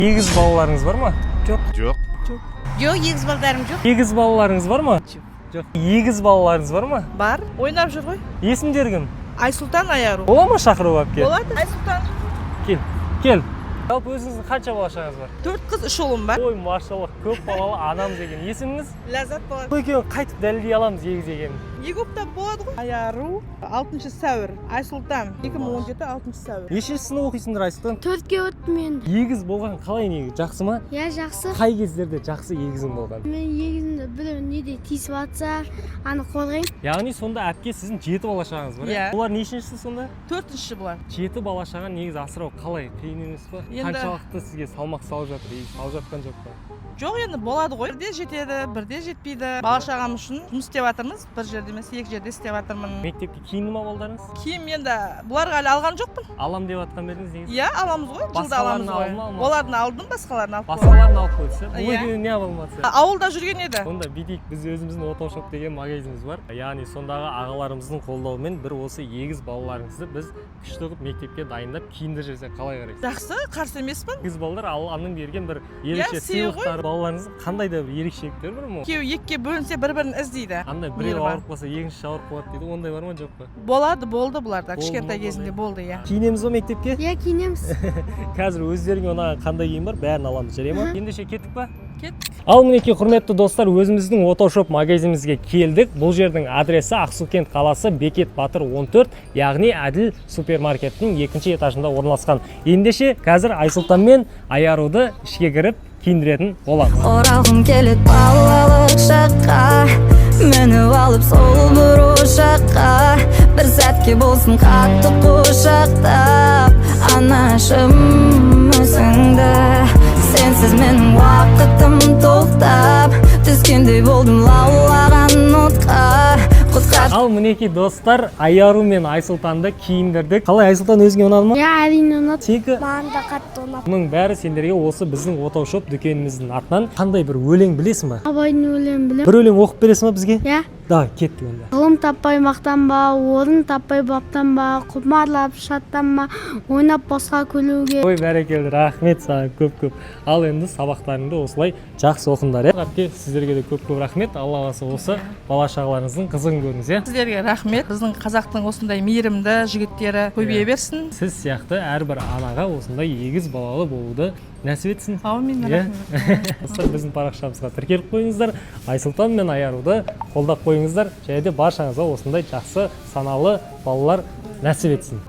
Егіз балаларыңыз бар ма? Жоқ. Жоқ, егіз балдарым жоқ. Егіз балаларыңыз бар ма? Жоқ. Егіз балаларыңыз бар ма? Бар. Ойнап жүр ғой. Есімдері кім? Айсұлтан Аяру. Бола ма шақыру әпке? Болады. Айсұлтан. Кел. Жалпы өзіңіздің қанша бала шағаңыз бар? 4 қыз, 3 ұлым бар. Ой, машаллах, көп балалы анамыз екен. Есіміңіз? Ләззат болады. Бұл екеуін қайтып дәлелдей аламыз егіз екенін. Егоптан болады ғой. Аяру 6 сәуір. Айсұлтан 2017 6 сәуір. Нешінші сынып оқисыңдар Айсұлтан? 4-ке өттім мен. Егіз болған қалай негізі? Жақсы ма? Я жақсы. Қай кездерде жақсы егізің болған? Мен егізімді бір неде тиісіп жатса, аны қорғаймын. Яғни сонда әпке сіздің 7 бала шағаңыз бар? Иә. Олар нешіншісі сонда? 4-ші бұлар. 7 бала шағаны негізі асырау қалай? Қиын емес па? Енді- Қаншалықты сізге салмақ салып жатыр? Салып жатқан жоқ па? Жоқ, енді болады ғой. Бірде жетеді, бірде жетпейді. Бала шағам үшін жұмыс істеп жатырмыз. Бір жерде емес, 2 жерде істеп жатырмын. Мектепке киінді ма балдарыңыз? Киім енді бұларға әлі алған жоқпын. Алам деп жатқан ба едіңіз негізі? Иә, аламыз ғой. Жылда аламыз Басқаларын ғой. алдың ба, алмадың ба? Олардың алдым, басқаларын алып қойдым. Басқаларын алып қойса, бұл Иә. екеуін не алматса? Ауылда жүрген еді. Онда бүйтейік, біз өзіміздің отошоп деген магазиніміз бар. Яғни сондағы ағаларымыздың қолдауымен бір осы егіз балаларыңызды біз күшті қылып мектепке дайындап киіндіріп жіберсек қалай қарайсыз? Жақсы, қарсы емеспін. Егіз балалар Алланың берген бір ерекше сыйлық ғой. сыйлықтар. Балаларыңыздың қандай да бір ерекшеліктері бар ма? Екеуі екіге бөлінсе бір-бірін іздейді. Андай Мейірі біреу бар. ауырып қалса екіншісі ауырып қалады дейді. Ондай бар ма жоқ па? Болды бұларда. Болды Кішкентай ма, кезінде болды, иә. Киінеміз ба мектепке? Я киінеміз. Қазір өздеріңе ұнаған қандай киім бар? Бәрін аламыз, жарай ма? Ендеше кеттік па? Кет. Ал мінекей құрметті достар, өзіміздің отошоп магазинімізге келдік. Бұл жердің адресі Ақсукент қаласы, Бекет Батыр 14, яғни Әділ супермаркеттің 2-ші этажында орналасқан. Ендеше қазір Айсұлтан мен Аяруды ішке кіріп киіндіретін боламыз. Оралғым келет балалық шаққа, мініп алып сол бір ошаққа, бір сәтке болсын қатты құшақтап, анашым өзіңді, сенсіз менің уақытым тоқтап, түскендей болдым лаулаған отқа, құтқар. Ал мінекей достар, Аяру мен Айсұлтанды киіндірдік. Қалай, Айсұлтан өзіңе ұнады ма? Я әрине ұнады. Сенікі? Маған да қатты ұнады. Мұның бәрі сендерге осы біздің отошоп дүкеніміздің атынан қандай бір өлең білесің ба? Абайдың өлеңін білем. Бір өлең оқып бересің ба бізге? Я. Да, кеттік онда. Ғылым таппай мақтанба, орын таппай баптанба, құмарлап шаттанба, ойнап босқа күлуге. Ой, бәрекелді, рахмет саған көп-көп. Ал енді сабақтарыңды осылай жақсы оқыңдар. Әпке, сіздерге де көп-көп рахмет. Алла қаласа осы бала шағаларыңыздың қызығын көріңіз, иә? Сіздерге рахмет. Біздің қазақтың осындай мейірімді жігіттері көбейе берсін. Сіз сияқты әрбір анаға осындай егіз балалы болуды нәсіп етсін. Аумин, Иә? рахмет. Достар, біздің парақшамызға тіркеліп қойыңыздар. Айсұлтан мен Аяруды қолдап қойыңыздар. Және де баршаңызға осындай жақсы саналы балалар нәсіп етсін.